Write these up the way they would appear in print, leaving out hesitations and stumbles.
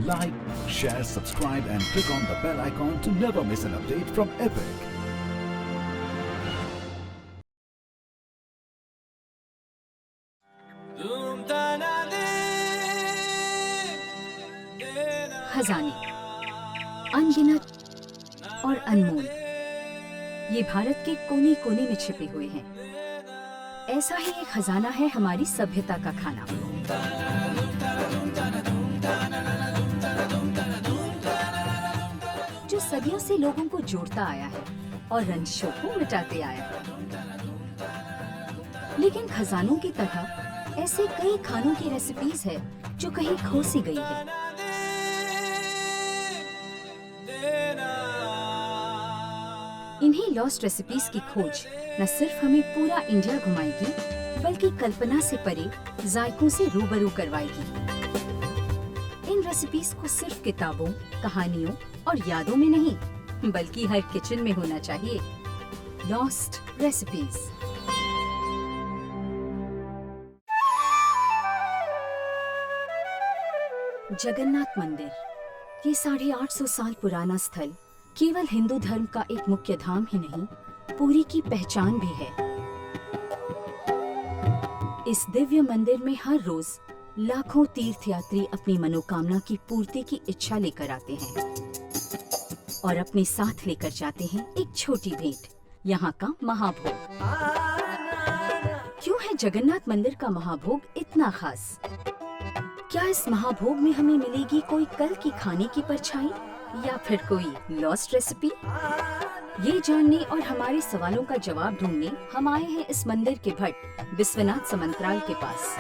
Like, share, subscribe and click on the bell icon to never miss an update from Epic. खजाने अनगिनत और अनमोल ये भारत के कोने कोने में छिपे हुए हैं। ऐसा ही एक खजाना है हमारी सभ्यता का खाना। जो सदियों से लोगों को जोड़ता आया है और रंजिशों को मिटाते आया है। लेकिन खजानों की तरह ऐसे कई खानों की रेसिपीज है जो कहीं खो सी गई है। इन्हीं लॉस्ट रेसिपीज की खोज न सिर्फ हमें पूरा इंडिया घुमाएगी, बल्कि कल्पना से परे जायकों से रूबरू करवाएगी। इन रेसिपीज को सिर्फ किताबों, कहानियों और यादों में नहीं, बल्कि हर किचन में होना चाहिए। Lost recipes. जगन्नाथ मंदिर, ये 850 साल पुराना स्थल केवल हिंदू धर्म का एक मुख्य धाम ही नहीं, पूरी की पहचान भी है। इस दिव्य मंदिर में हर रोज लाखों तीर्थयात्री अपनी मनोकामना की पूर्ति की इच्छा लेकर आते हैं और अपने साथ लेकर जाते हैं एक छोटी भेंट, यहाँ का महाभोग। क्यों है जगन्नाथ मंदिर का महाभोग इतना खास? क्या इस महाभोग में हमें मिलेगी कोई कल की खाने की परछाई या फिर कोई लॉस्ट रेसिपी? ये जानने और हमारे सवालों का जवाब ढूंढने हम आए हैं इस मंदिर के भट्ट विश्वनाथ समंतराल के पास।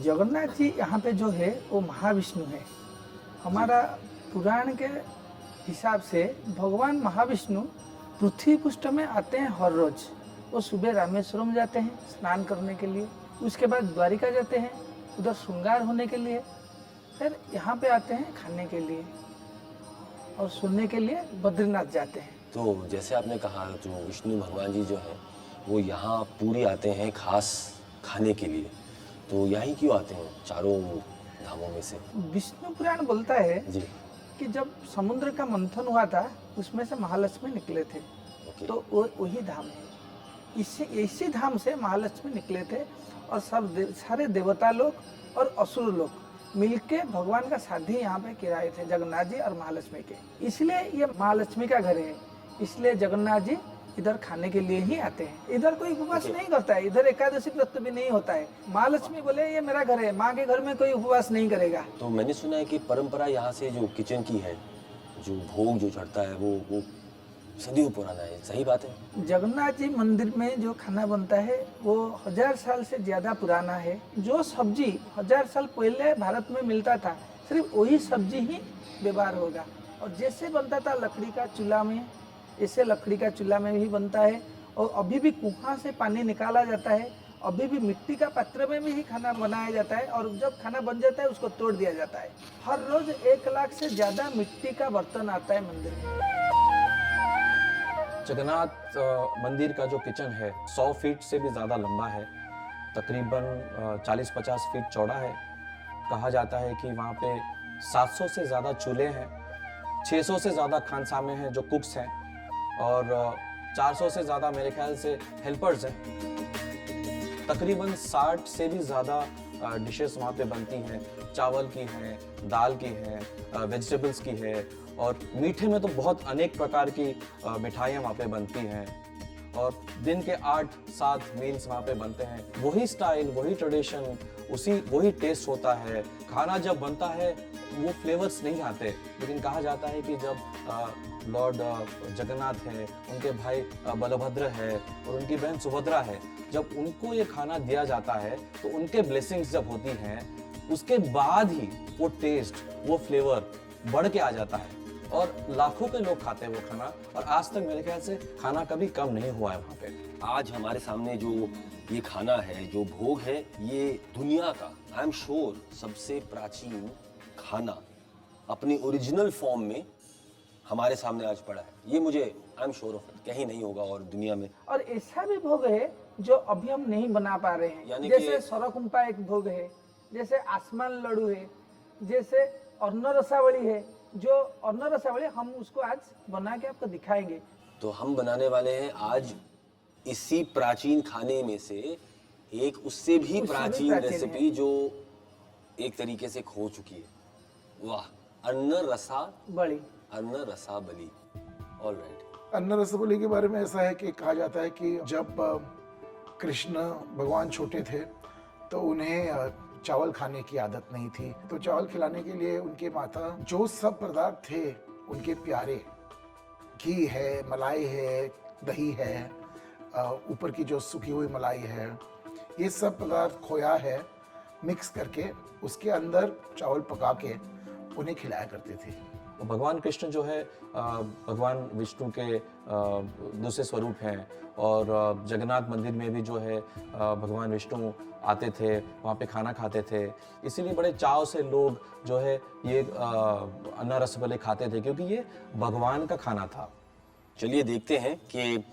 जगन्नाथ जी यहाँ पे जो है वो महाविष्णु है। हमारा पुराण के हिसाब से भगवान महाविष्णु पृथ्वी पृष्ठ में आते हैं हर रोज। वो सुबह रामेश्वरम जाते हैं स्नान करने के लिए, उसके बाद द्वारिका जाते हैं उधर श्रृंगार होने के लिए, फिर यहाँ पे आते हैं खाने के लिए और सुनने के लिए बद्रीनाथ जाते हैं। तो जैसे आपने कहा, जो विष्णु भगवान जी जो हैं वो यहाँ पूरी आते हैं खास खाने के लिए, तो यहीं क्यों आते हैं चारों धामों में से? विष्णु पुराण बोलता है जी कि जब समुद्र का मंथन हुआ था उसमें से महालक्ष्मी निकले थे, तो वो वही धाम है। इसी धाम से महालक्ष्मी निकले थे और सारे देवता लोग और असुर लोग मिलके भगवान का शादी यहाँ पे किराए थे, जगन्नाथ जी और महालक्ष्मी के। इसलिए ये महालक्ष्मी का घर है, इसलिए जगन्नाथ जी इधर खाने के लिए ही आते हैं। इधर कोई उपवास नहीं करता है, इधर एकादशी व्रत भी नहीं होता है। महालक्ष्मी बोले ये मेरा घर है, माँ के घर में कोई उपवास नहीं करेगा। तो मैंने सुना है कि परंपरा यहाँ से जो किचन की है, जो भोग जो चढ़ता है वो सदियों पुराना है, सही बात है? जगन्नाथ जी मंदिर में जो खाना बनता है वो 1000 साल से ज्यादा पुराना है। जो सब्जी 1000 साल पहले भारत में मिलता था, सिर्फ वही सब्जी ही व्यवहार होगा। और जैसे बनता था लकड़ी का चूल्हा में, ऐसे लकड़ी का चूल्हा में भी बनता है। और अभी भी कुआं से पानी निकाला जाता है, अभी भी मिट्टी का पात्र में भी ही खाना बनाया जाता है। और जब खाना बन जाता है उसको तोड़ दिया जाता है। हर रोज 1 लाख से ज्यादा मिट्टी का बर्तन आता है मंदिर में। जगन्नाथ मंदिर का जो किचन है 100 फीट से भी ज़्यादा लंबा है, तकरीबन 40-50 फीट चौड़ा है। कहा जाता है कि वहाँ पे 700 से ज़्यादा चूल्हे हैं, 600 से ज़्यादा खानसामे हैं जो कुक्स हैं, और 400 से ज़्यादा मेरे ख्याल से हेल्पर्स हैं। तकरीबन 60 से भी ज़्यादा डिशेस वहाँ पे बनती हैं। चावल की हैं, दाल की हैं, वेजिटेबल्स की है, और मीठे में तो बहुत अनेक प्रकार की मिठाइयाँ वहाँ पे बनती हैं। और दिन के 8-7 मील्स वहाँ पे बनते हैं। वही स्टाइल, वही ट्रेडिशन, वही टेस्ट होता है। खाना जब बनता है वो फ्लेवर्स नहीं आते, लेकिन कहा जाता है कि जब लॉर्ड जगन्नाथ है, उनके भाई बलभद्र है और उनकी बहन सुभद्रा है, जब उनको ये खाना दिया जाता है तो उनके ब्लेसिंग्स जब होती हैं, उसके बाद ही वो टेस्ट, वो फ्लेवर बढ़ के आ जाता है। और लाखों के लोग खाते हैं वो खाना, और आज तक मेरे ख्याल से खाना कभी कम नहीं हुआ है वहाँ पे। आज हमारे सामने जो ये खाना है, जो भोग है, ये दुनिया का आई एम श्योर सबसे प्राचीन खाना अपनी ओरिजिनल फॉर्म में हमारे सामने आज पड़ा है। ये मुझे I am sure of it, कहीं नहीं होगा और दुनिया में। और ऐसा भी भोग है जो अभी हम नहीं बना पा रहे हैं, यानी जैसे कि- सरकुंपा एक भोग है, जैसे आसमान लड्डू है, जैसे अन्न रसावली है। जो अन्न रसावली हम उसको आज बना के आपको दिखाएंगे। तो हम बनाने वाले हैं आज इसी प्राचीन खाने में से एक उससे भी प्राचीन प्राचीन रेसिपी जो एक तरीके से खो चुकी है। वाह, अन्न रसा बड़ी बली। ऑलराइट। अन्न रसबली के बारे में ऐसा है कि कहा जाता है कि जब कृष्ण भगवान छोटे थे तो उन्हें चावल खाने की आदत नहीं थी, तो चावल खिलाने के लिए उनके माता जो सब पदार्थ थे उनके प्यारे, घी है, मलाई है, दही है, ऊपर की जो सूखी हुई मलाई है, ये सब पदार्थ खोया है मिक्स करके उसके अंदर चावल पका के उन्हें खिलाया करते थे। भगवान कृष्ण जो है भगवान विष्णु के दूसरे स्वरूप हैं और जगन्नाथ मंदिर में भी जो है भगवान विष्णु आते थे, वहाँ पे खाना खाते थे। इसीलिए बड़े चाव से लोग जो है ये अन्न रसबली खाते थे क्योंकि ये भगवान का खाना था। चलिए देखते हैं कि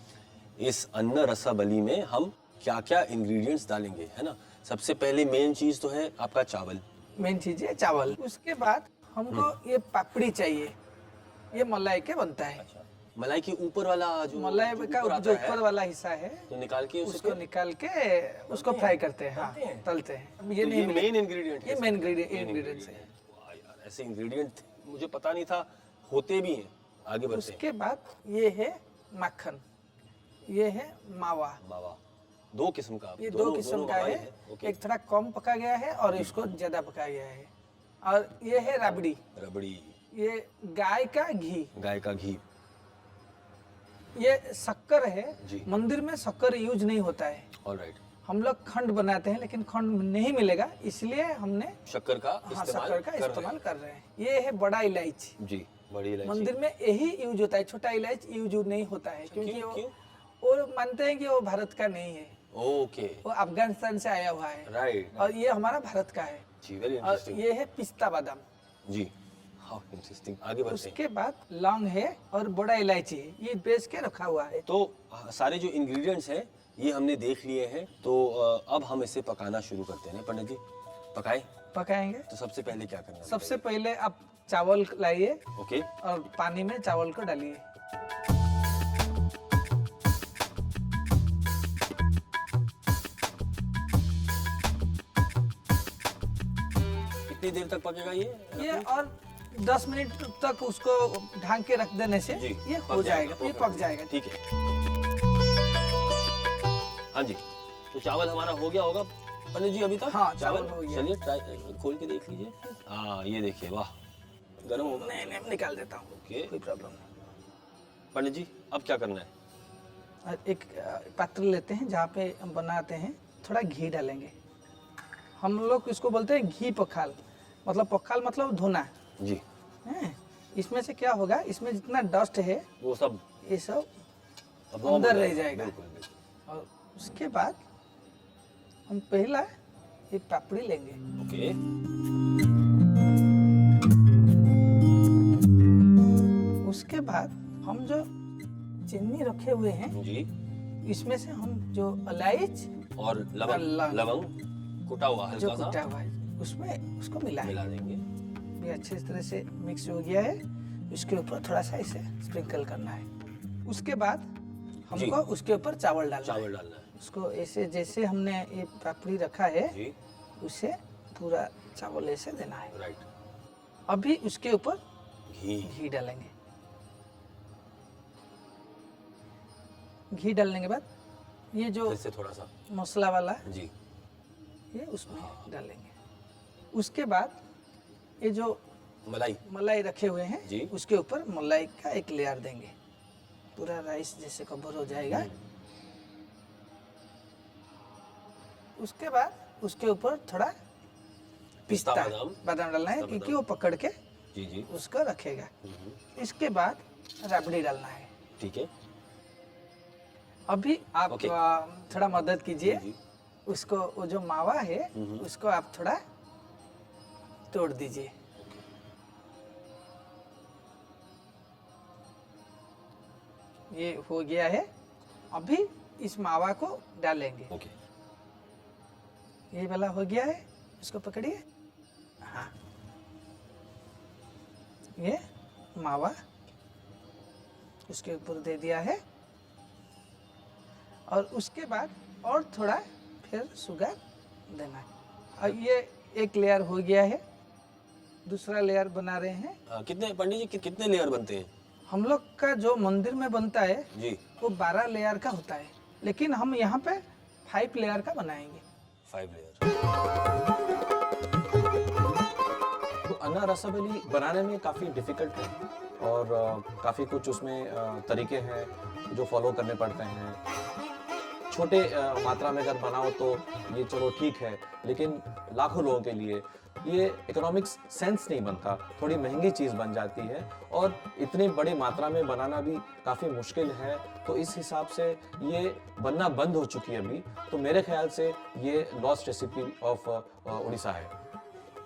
इस अन्न रसाबली में हम क्या क्या इंग्रेडिएंट्स डालेंगे, है ना। सबसे पहले मेन चीज तो है आपका चावल। मेन चीज है चावल। उसके बाद हमको ये पापड़ी चाहिए, ये मलाई के बनता है। मलाई के ऊपर वाला जो मलाई का ऊपर जो आता है, ऊपर वाला हिस्सा है तो निकाल के उसको निकाल के उसको फ्राई करते हैं, हाँ, तलते हैं। ये नहीं मिले- मेन इंग्रेडिएंट है। ये मेन इंग्रेडिएंट्स है। वाह यार, ऐसे इंग्रेडिएंट मुझे पता नहीं था होते भी हैं। आगे बढ़ते हैं। उसके बाद ये है माखन, ये है मावा। मावा दो किस्म का, ये दो दोनों किस्म का हमारे है, हैं। ओके। एक थोड़ा कम पका गया है और इसको ज्यादा पकाया गया है। और ये है राबड़ी, रबड़ी, ये गाय का घी, गाय का घी। ये शक्कर है। जी। मंदिर में शक्कर यूज नहीं होता है, ऑलराइट। हम लोग खंड बनाते हैं, लेकिन खंड नहीं मिलेगा, इसलिए हमने शक्कर का हाँ इस्तेमाल शक्कर का कर रहे इस्तेमाल कर रहे हैं। ये है बड़ा इलायची। हैं। जी, बड़ी इलायची। मंदिर में यही यूज होता है, छोटा इलायची यूज नहीं होता है, क्योंकि क्यों? वो मानते हैं कि वो भारत का नहीं है, ओके, वो अफगानिस्तान से आया हुआ है, राइट। और ये हमारा भारत का है। जी, वेरी और इंटरेस्टिंग। ये है पिस्ता बादाम। जी, हाउ इंटरेस्टिंग। आगे बढ़ते हैं। उसके बाद लौंग है और बड़ा इलायची है, ये बेच के रखा हुआ है। तो सारे जो इंग्रेडिएंट्स हैं ये हमने देख लिए हैं, तो अब हम इसे पकाना शुरू करते हैं। पंडित जी, पकाएं। पकाएंगे। तो सबसे पहले क्या करना है? सबसे पहले आप चावल लाइए ओके, और पानी में चावल को डालिए। कितनी देर तक पकेगा ये और 10 मिनट तक उसको ढांक के रख देने से जी, ये पक हो जाएगा, जाएगा, ये पक जाएगा। ठीक है। हाँ जी, तो चावल हमारा हो गया होगा पंडित जी अभी तक? हाँ, चावल हो गया। चलिए ट्राई खोल के देख लीजिए। हाँ, ये देखिए, वाह, गर्म होगा। नहीं निकाल देता हूँ, ओके। कोई प्रॉब्लम नहीं। पंडित जी अब क्या करना है? और एक पात्र लेते हैं जहाँ पे हम बनाते हैं, थोड़ा घी डालेंगे। हम लोग इसको बोलते हैं घी पखाल, मतलब पखाल मतलब धुना जी, है। इसमें से क्या होगा, इसमें जितना डस्ट है वो सब ये सब अब अंदर रह जाएगा। बिल्कुल, बिल्कुल। और उसके बाद हम पहला ये पापड़ी लेंगे। ओके, उसके बाद हम जो चीनी रखे हुए हैं, जी, इसमें से हम जो इलायची और लवंग, लवंग। लवंग कुटा हुआ जो हल्का कुटा सा हुआ है उसमें उसको मिला मिलाएंगे। देंगे। ये अच्छे तरह से मिक्स हो गया है। इसके ऊपर थोड़ा सा इसे स्प्रिंकल करना है। उसके बाद हमको उसके ऊपर चावल डालना है। चावल डालना है। उसको ऐसे जैसे हमने ये पापड़ी रखा है, जी, उसे पूरा चावल ऐसे देना है। राइट। अभी उसके ऊपर घी, घी डालेंगे। घी डालने के बाद ये जो फिर से थोड़ा सा। मसाला वाला जी, ये उसमें डालेंगे। उसके बाद ये जो मलाई। मलाई रखे हुए हैं, जी। उसके ऊपर मलाई का एक लेयर देंगे, पूरा राइस जैसे कवर हो जाएगा। उसके बाद उसके ऊपर थोड़ा पिस्ता बादाम डालना है, क्योंकि वो पकड़ के जी, जी, उसको रखेगा। इसके बाद राबड़ी डालना है। ठीक है। अभी आप ओके। थोड़ा मदद कीजिए। जी। उसको वो जो मावा है उसको आप थोड़ा तोड़ दीजिए। ये हो गया है। अभी इस मावा को डालेंगे। ओके। ये वाला हो गया है, इसको पकड़िए। हाँ, ये मावा उसके ऊपर दे दिया है और उसके बाद और थोड़ा फिर शुगर देना है। और ये एक लेयर हो गया है, दूसरा लेयर बना रहे हैं। कितने पंडित जी कितने लेयर बनते हैं? हम लोग का जो मंदिर में बनता है जी वो 12 लेयर का होता है, लेकिन हम यहाँ पे 5 लेयर का बनाएंगे। 5 लेयर। तो अन्ना रसाबली बनाने में काफ़ी डिफ़िकल्ट है और काफ़ी कुछ उसमें तरीके हैं जो फॉलो करने पड़ते हैं। छोटे मात्रा में अगर बनाओ तो ये चलो ठीक है, लेकिन लाखों लोगों के लिए ये इकोनॉमिक्स सेंस नहीं बनता, थोड़ी महंगी चीज़ बन जाती है और इतनी बड़ी मात्रा में बनाना भी काफ़ी मुश्किल है। तो इस हिसाब से ये बनना बंद हो चुकी है अभी। तो मेरे ख्याल से ये लॉस्ट रेसिपी ऑफ उड़ीसा है।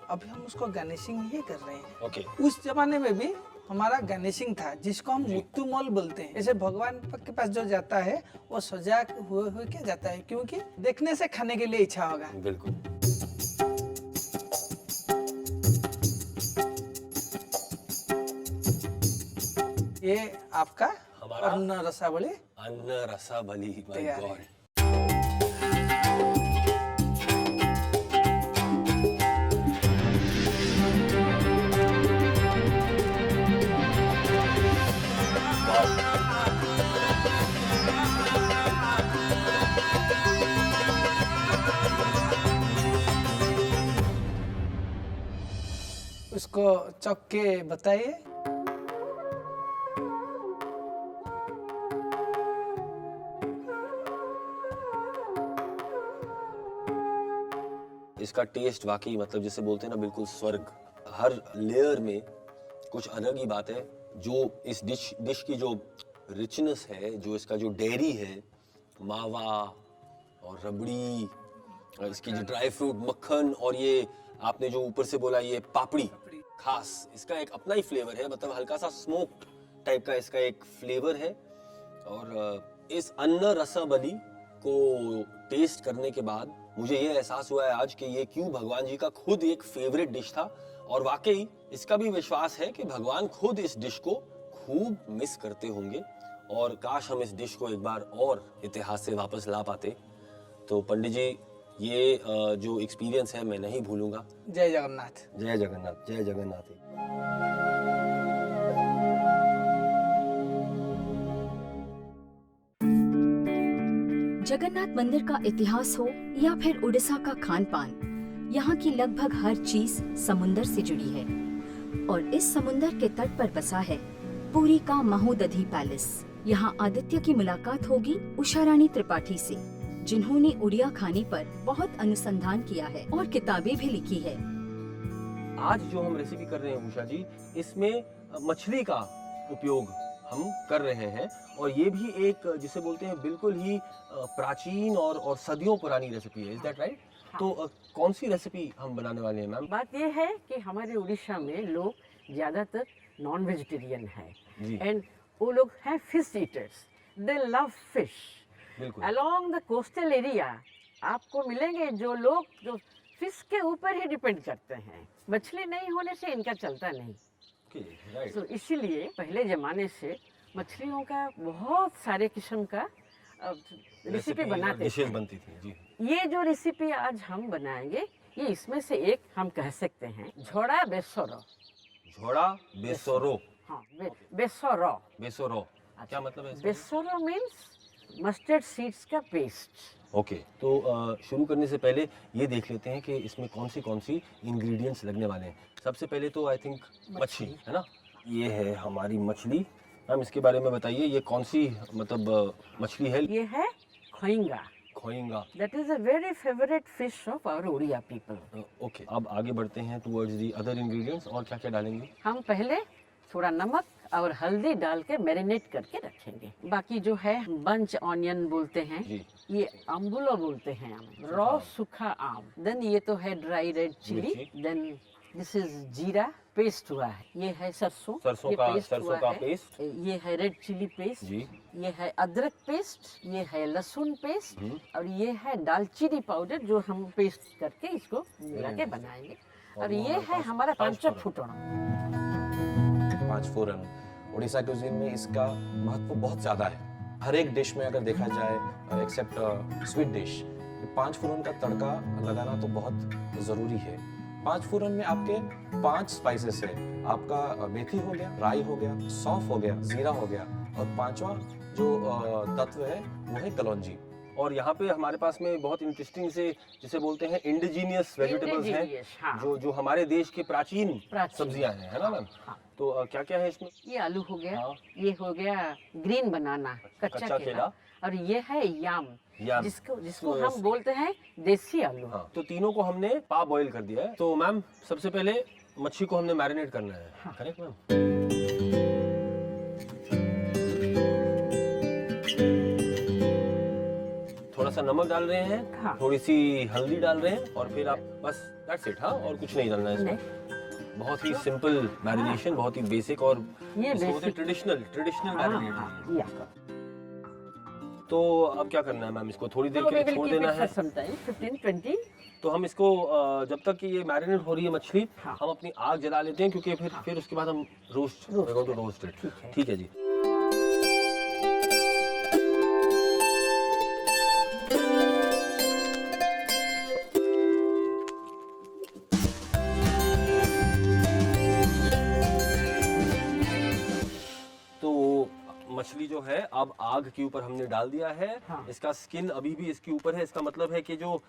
अभी हम उसको गार्निशिंग ही कर रहे हैं। ओके। उस जमाने में भी हमारा गार्निशिंग था, जिसको हम मुत्तुमल बोलते हैं। जैसे भगवान के पास जो जाता है वो सजा हुए के जाता है, क्योंकि देखने से खाने के लिए इच्छा होगा। बिल्कुल। ये आपका हमारा अन्न रसावली अन्ना रसाबली, माय तैयार है। गॉड। उसको चख के बताइए। इसका टेस्ट वाकई मतलब जिसे बोलते हैं ना, बिल्कुल स्वर्ग। हर लेयर में कुछ अलग ही बात है। जो इस डिश की जो रिचनेस है, जो इसका जो डेयरी है, मावा और रबड़ी और इसकी जो ड्राई फ्रूट मक्खन, और ये आपने जो ऊपर से बोला ये पापड़ी, खास इसका एक अपना ही फ्लेवर है। मतलब हल्का सा स्मोक्ड टाइप का इसका एक फ्लेवर है। और इस अन्ना रसाबली को टेस्ट करने के बाद मुझे ये एहसास हुआ है आज कि ये क्यों भगवान जी का खुद एक फेवरेट डिश था। और वाकई इसका भी विश्वास है कि भगवान खुद इस डिश को खूब मिस करते होंगे और काश हम इस डिश को एक बार और इतिहास से वापस ला पाते। तो पंडित जी, ये जो एक्सपीरियंस है मैं नहीं भूलूंगा। जय जगन्नाथ। जय जगन्नाथ, जय जगन्नाथ। जगन्नाथ मंदिर का इतिहास हो या फिर उड़ीसा का खान पान, यहाँ की लगभग हर चीज समुंदर से जुड़ी है। और इस समुंदर के तट पर बसा है पुरी का महोदधि पैलेस। यहाँ आदित्य की मुलाकात होगी उषा रानी त्रिपाठी से, जिन्होंने उड़िया खाने पर बहुत अनुसंधान किया है और किताबें भी लिखी है। आज जो हम रेसिपी कर रहे हैं उषा जी, इसमें मछली का उपयोग हम कर रहे हैं और ये भी एक जिसे बोलते हैं बिल्कुल ही प्राचीन और सदियों पुरानी रेसिपी है। Is that right? तो कौन सी रेसिपी हम बनाने वाले हैं मैम? बात ये है कि हमारे उड़ीसा में लोग ज़्यादातर नॉन वेजिटेरियन है एंड वो लोग हैं फिश ईटर्स। दे लव फिश। बिल्कुल। अलोंग द कोस्टल एरिया आपको मिलेंगे जो लोग जो फिश के ऊपर ही डिपेंड करते हैं। मछली नहीं होने से इनका चलता नहीं। राइट। तो इसीलिए पहले ज़माने से मछलियों का बहुत सारे किस्म का रेसिपी बनाते डिशेस थे। बनती थी जी। ये जो रेसिपी आज हम बनाएंगे ये इसमें से एक हम कह सकते हैं झोड़ा बेसोरो। झोड़ा बेसोरो। हाँ, बेसोरो। बेसोरो क्या मतलब है? बेसोरो मीन्स मस्टर्ड सीड्स का पेस्ट। ओके। तो शुरू करने से पहले ये देख लेते हैं कि इसमें कौन सी इंग्रेडिएंट्स लगने वाले हैं। सबसे पहले तो आई थिंक मछली है ना। ये है हमारी मछली। मैम इसके बारे में बताइए, ये कौन सी मतलब मछली है? ये है khoinga. Khoinga. That is a very favourite fish of our Odia people. Okay, अब आगे बढ़ते हैं टुवर्ड्स दी अदर इंग्रेडिएंट्स। और क्या क्या डालेंगे? हम पहले थोड़ा नमक और हल्दी डाल के मैरिनेट करके रखेंगे। बाकी जो है बंच ऑनियन बोलते हैं जी। ये अम्बुलो बोलते हैं हम, रॉ सूखा आम। देन ये तो है ड्राई रेड चिली, मिर्ची। देन दिस इज जीरा पेस्ट हुआ है, ये है सरसों, सरसों ये का पेस्ट सरसों हुआ का है। पेस्ट ये है रेड चिली पेस्ट जी। ये है अदरक पेस्ट, ये है लहसुन पेस्ट और ये है दालचीनी पाउडर जो हम पेस्ट करके इसको मिला के बनाएंगे। और ये है हमारा पांच फुटना। पांच फोरन उड़ीसा क्यूजीन में इसका महत्व बहुत ज़्यादा है। हर एक डिश में अगर देखा जाए एक्सेप्ट स्वीट डिश, पांच फोरन का तड़का लगाना तो बहुत ज़रूरी है। पांच फोरन में आपके 5 स्पाइसेस है, आपका मेथी हो गया, राई हो गया, सौंफ हो गया, जीरा हो गया और पांचवा जो तत्व है वो है कलौंजी। और यहाँ पे हमारे पास में बहुत इंटरेस्टिंग से जिसे बोलते हैं इंडिजीनियस वेजिटेबल्स हैं, हाँ। जो हमारे देश के प्राचीन प्राचीन। सब्जियां हैं, है ना मैम? हाँ। तो क्या क्या है इसमें? ये आलू हो गया, हाँ। ये हो गया ग्रीन बनाना, कच्चा कच्चा केला। केला, और ये है याम, याम। जिसको तो हम बोलते हैं देसी आलू। हाँ, तो तीनों को हमने पा बॉईल कर दिया है। तो मैम सबसे पहले मच्छी को हमने मैरिनेट करना है, हाँ। Correct ma'am? थोड़ा सा नमक डाल रहे हैं, हाँ। थोड़ी सी हल्दी डाल रहे हैं और फिर आप बस दैट्स इट। हाँ, और कुछ नहीं डालना है इसमें। बहुत ही सिंपल मैरिनेशन, बहुत ही बेसिक और ये इसको बोलते हैं basic। ट्रेडिशनल हाँ, मैरिनेट। हाँ, या। तो अब क्या करना है मैम? इसको थोड़ी देर तो के we लिए will छोड़ keep देना it है। for some time, 15-20। तो हम इसको जब तक कि ये मैरिनेट हो रही है मछली, हाँ। हम अपनी आग जला लेते हैं क्योंकि फिर उसके बाद हम रोस्ट इट। ठीक है। ठीक है जी। तो मछली जो है अब आग के ऊपर हमने डाल दिया है। हाँ। इसका स्किन अभी भी इसके ऊपर है। इसका मतलब है कि जो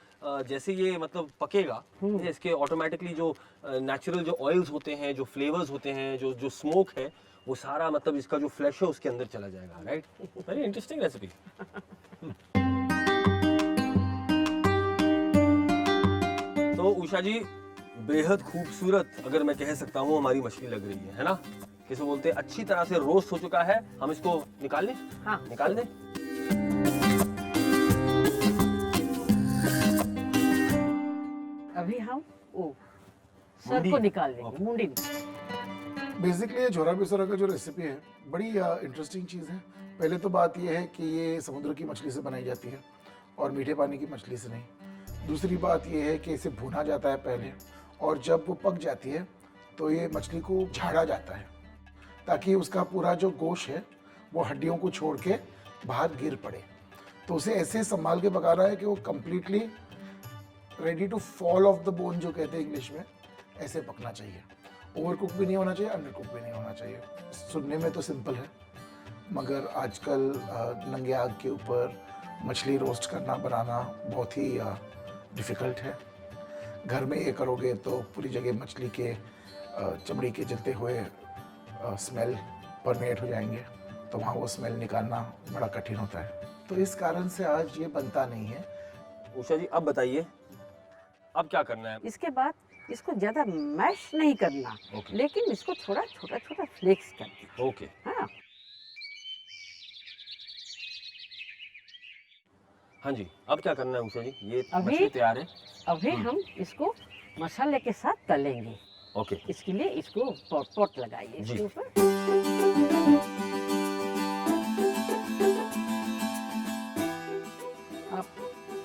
जैसे ये मतलब पकेगा, इसके ऑटोमेटिकली जो नेचुरल जो ऑयल्स होते हैं, जो फ्लेवर्स होते हैं, जो स्मोक है, वो सारा मतलब इसका जो फ्लैश है उसके अंदर चला जाएगा। राइट? Very interesting recipe. तो उषा जी, बेहद खूबसूरत अगर मैं कह सकता हूँ हमारी मछली लग रही है ना? किसे बोलते हैं, अच्छी तरह से रोस्ट हो चुका है। हम इसको निकाल लें? हाँ। निकाल दें। अभी हम सर को निकाल लेंगे, मुंडी बेसिकली ये झोरा बिसोरा का जो रेसिपी है बड़ी इंटरेस्टिंग चीज़ है। पहले तो बात ये है कि ये समुद्र की मछली से बनाई जाती है और मीठे पानी की मछली से नहीं। दूसरी बात ये है कि इसे भुना जाता है पहले, और जब वो पक जाती है तो ये मछली को झाड़ा जाता है ताकि उसका पूरा जो गोश्त है वो हड्डियों को छोड़ के बाहर गिर पड़े। तो उसे ऐसे संभाल के पकाना है कि वो completely ready to fall off the bone जो कहते हैं इंग्लिश में, ऐसे पकना चाहिए। ओवर कुक भी नहीं होना चाहिए, अंडर कुक भी नहीं होना चाहिए। सुनने में तो सिंपल है, मगर आजकल नंगे आग के ऊपर मछली रोस्ट करना बनाना बहुत ही डिफ़िकल्ट है। घर में ये करोगे तो पूरी जगह मछली के चमड़ी के जलते हुए स्मेल परमेट हो जाएंगे, तो वहाँ वो स्मेल निकालना बड़ा कठिन होता है। तो इस कारण से आज ये बनता नहीं है। उषा जी, अब बताइए अब क्या करना है? इसके बाद इसको ज्यादा मैश नहीं करना, Okay. लेकिन इसको थोड़ा छोटा छोटा फ्लेक्स करना। ओके। हाँ, हाँ जी, अब क्या करना है उषा जी? ये अभी- मछली तैयार है। अभी हम इसको मसाले के साथ तलेंगे। ओके। इसके लिए इसको पॉट लगाइए जी। इसके ऊपर। आप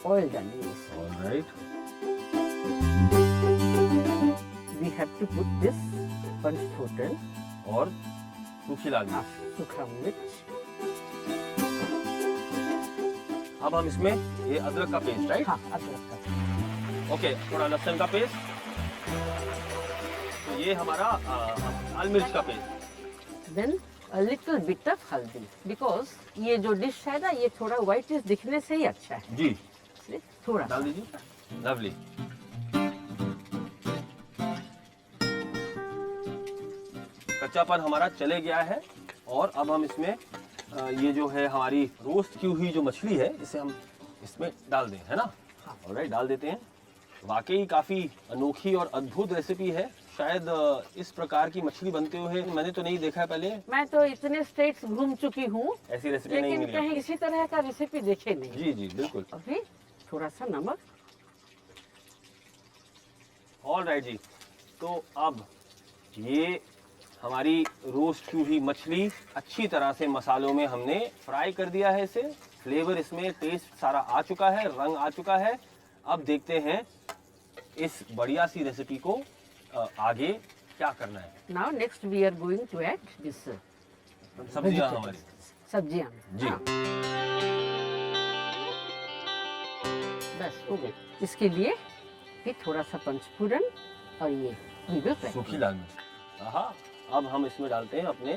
ऑयल डालिए इसमें। Alright. We have to put this पंचफोटन और सूखी लाल हाँ, मिर्च। सूखा मिर्च। अब हम इसमें ये अदरक का पेस्ट, राइट? हाँ, अदरक का। ओके, थोड़ा लहसुन का पेस्ट। तो ये हमारा लाल मिर्च का paste. Then a little bit of हल्दी, because ये जो डिश है ना, ये थोड़ा व्हाइटिश दिखने से ही अच्छा है, जी, इसलिए थोड़ा डाल सा। दीजिए। लवली। कच्चापन हमारा चले गया है और अब हम इसमें ये जो है हमारी रोस्ट की हुई जो मछली है, इसे हम इसमें डाल दें, है ना? ऑलराइट, डाल देते हैं। वाकई काफ़ी अनोखी और अद्भुत रेसिपी है। शायद इस प्रकार की मछली बनते हुए मैंने तो नहीं देखा है पहले। मैं तो इतने स्टेट्स घूम चुकी हूँ, ऐसी रेसिपी नहीं लेकिन मिली। कहीं इसी तरह का रेसिपी देखे नहीं। जी जी बिल्कुल। अभी थोड़ा सा नमक। ऑलराइट जी, तो अब ये हमारी रोस्ट की हुई मछली अच्छी तरह से मसालों में हमने फ्राई कर दिया है इसे। फ्लेवर इसमें, टेस्ट सारा आ चुका है, रंग आ चुका है। अब देखते हैं इस बढ़िया सी रेसिपी को आगे क्या करना है। Now next we are going to add this सब्जियां हमारी सब्जियां। जी। हाँ। बस हो गया। इसके लिए फिर थोड़ा सा पंचफूरन और ये we will fry। सूखी लाल मिर्च। आहा, अब हम इसमें डालते हैं अपने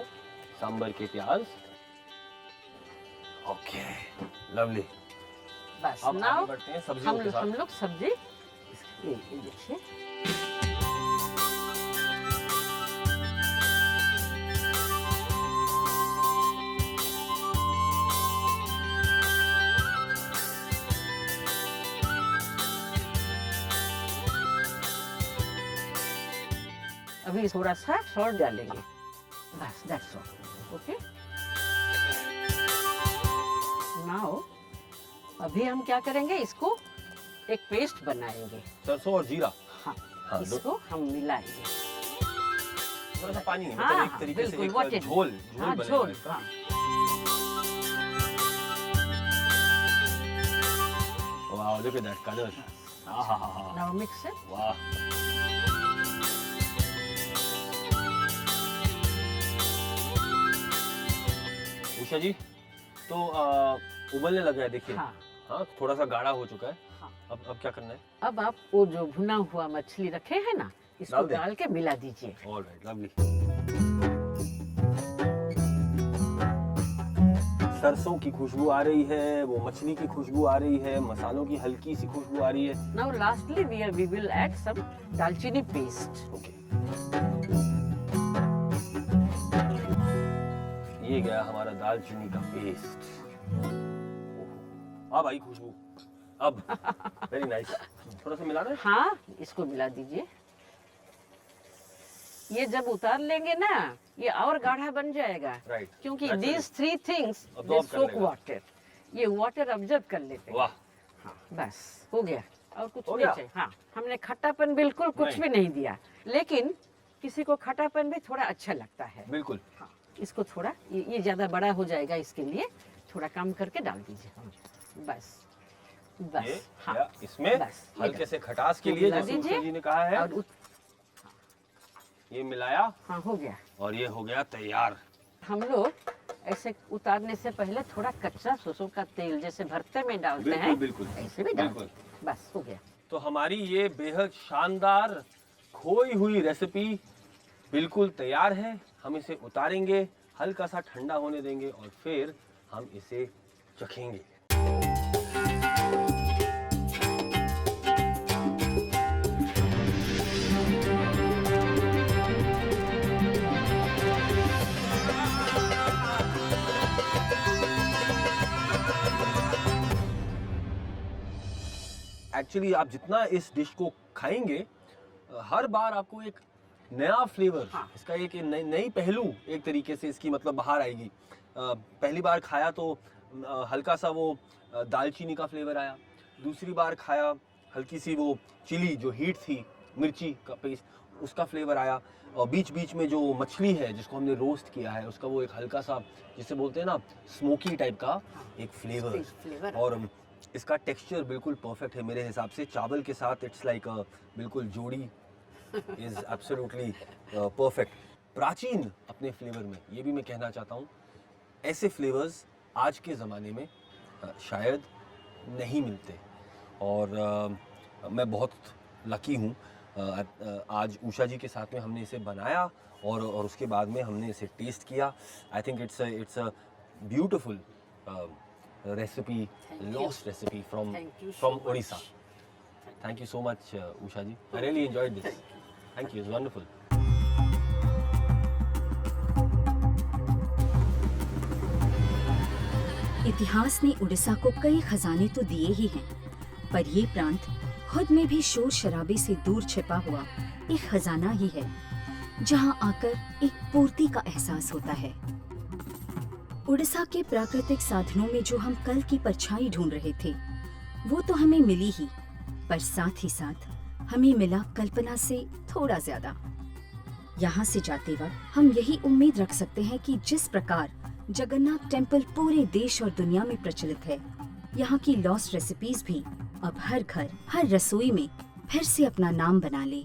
सांबर के प्याज। Okay, lovely. बस अब now आगे बढ़ते हैं सब्जियों के साथ। हम लोग सब्जी ये देखिए। अभी थोड़ा सा सॉल्ट डालेंगे, बस दैट्स ऑल। ओके, नाउ अभी हम क्या करेंगे, इसको एक पेस्ट बनाएंगे। सरसों और जीरा। हाँ, हाँ, इसको हम मिलाएंगे। थोड़ा सा पानी, हाँ, मतलब एक तरीके से बिल्कुल, what एक it- झोल हाँ, बनेगा झोल। इसका। हाँ। वाह, look at that color। आहा, Now mix it। वाह। उषा जी, तो उबलने लगा है, देखिए। हाँ। हाँ, थोड़ा सा गाढ़ा हो चुका है। हाँ। अब क्या करना है? अब आप वो जो भुना हुआ मछली रखे हैं ना, इसको डाल दें? डाल के मिला दीजिए। All right, lovely. सरसों की खुशबू आ रही है, वो मछली की खुशबू आ रही है, मसालों की हल्की सी खुशबू आ रही है। Now lastly we will add some दालचीनी पेस्ट। ओके, ये गया हमारा दालचीनी का पेस्ट। अब आई खुशबू। अब वेरी नाइस। थोड़ा सा मिलाना है। हाँ, इसको मिला दीजिए। ये जब उतार लेंगे ना, ये और गाढ़ा बन जाएगा। Right. क्योंकि Naturally. these three things they Absorb कर soak लेगा। water। ये वाटर ऑब्जर्व कर लेते हैं। वाह, हाँ, बस हो गया। और कुछ हो नहीं गया? चाहिए। हाँ, हमने खट्टापन बिल्कुल कुछ नहीं। भी नहीं दिया, लेकिन किसी को खट्टापन भी थोड़ा अच्छा लगता है। बिल्कुल। हाँ, इसको थोड़ा ये ज्यादा बड़ा हो जाएगा, इसके लिए थोड़ा कम करके डाल दीजिए। बस बस। ये हाँ, या इसमें बस, ये हल्के कर- से खटास के वो लिए, मिला जैसे दीजिए। उषा जी ने कहा है, और ये मिलाया हाँ, हो गया। और ये हो गया तैयार। हम लोग ऐसे उतारने से पहले थोड़ा कच्चा सरसों का तेल जैसे भरते में डालते हैं, बिल्कुल, ऐसे भी डाल बिल्कुल। दीजिए। बस हो गया। तो हमारी ये बेहद शानदार खोई हुई रेसिपी बिल्कुल तैयार है। हम इसे उतारेंगे, हल्का सा ठंडा होने देंगे और फिर हम इसे चखेंगे। एक्चुअली आप जितना इस डिश को खाएंगे, हर बार आपको एक नया फ्लेवर, हाँ। इसका एक नई पहलू एक तरीके से इसकी मतलब बाहर आएगी। पहली बार खाया तो हल्का सा वो दालचीनी का फ्लेवर आया, दूसरी बार खाया हल्की सी वो चिली जो हीट थी, मिर्ची का पेस्ट, उसका फ्लेवर आया, और बीच बीच में जो मछली है जिसको हमने रोस्ट किया है उसका वो एक हल्का सा, जिसे बोलते हैं ना, स्मोकी टाइप का एक फ्लेवर। फ्लेवर और इसका टेक्सचर बिल्कुल परफेक्ट है मेरे हिसाब से, चावल के साथ इट्स लाइक बिल्कुल जोड़ी इज एब्सोल्युटली परफेक्ट। प्राचीन अपने फ्लेवर में, ये भी मैं कहना चाहता हूँ, ऐसे फ्लेवर्स आज के ज़माने में शायद नहीं मिलते, और मैं बहुत लकी हूँ। आज उषा जी के साथ में हमने इसे बनाया और उसके बाद में हमने इसे टेस्ट किया। I think it's a beautiful recipe, lost recipe from Thank you so from much. Odisha. Thank you so much, Usha ji. I really enjoyed this. Thank you. It's wonderful. इतिहास ने उड़ीसा को कई खजाने तो दिए ही हैं, पर ये प्रांत खुद में भी शोर शराबे से दूर छिपा हुआ एक खजाना ही है, जहां आकर एक पूर्ति का एहसास होता है। उड़ीसा के प्राकृतिक साधनों में जो हम कल की परछाई ढूंढ रहे थे, वो तो हमें मिली ही, पर साथ ही साथ हमें मिला कल्पना से थोड़ा ज्यादा। यहाँ से जाते वक्त हम यही उम्मीद रख सकते हैं कि जिस प्रकार जगन्नाथ टेम्पल पूरे देश और दुनिया में प्रचलित है, यहाँ की लॉस्ट रेसिपीज भी अब हर घर, हर रसोई में फिर से अपना नाम बना ले।